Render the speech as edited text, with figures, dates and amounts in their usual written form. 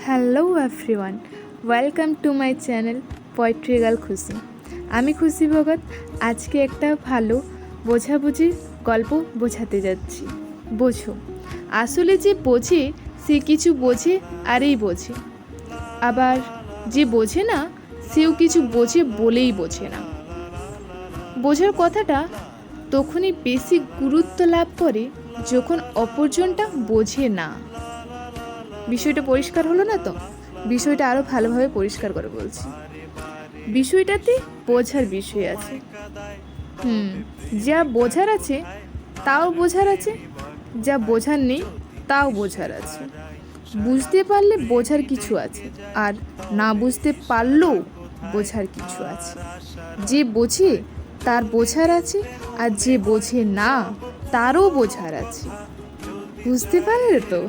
Hello everyone, welcome to my channel poetry girl খুশি। আমি খুশি ভগত আজকে একটা ভালো বোঝাবুঝির গল্প বোঝাতে যাচ্ছি। বোঝো, আসলে যে বোঝে সে কিছু বোঝে আরই বোঝে, আবার যে বোঝে না সেও কিছু বোঝে বলেই বোঝে না। বোঝার কথাটা তখনই বেশি গুরুত্ব লাভ করে যখন অপরজনটা বোঝে না। বিষয়টা পরিষ্কার হলো না? তো বিষয়টা আরও ভালোভাবে পরিষ্কার করে বলছি। বিষয়টাতে বোঝার বিষয় আছে। যা বোঝার আছে তাও বোঝার আছে, যা বোঝার নেই তাও বোঝার আছে। বুঝতে পারলে বোঝার কিছু আছে, আর না বুঝতে পারলেও বোঝার কিছু আছে। যে বোঝে তার বোঝার আছে, আর যে বোঝে না তারও বোঝার আছে। বুঝতে পারলে তো?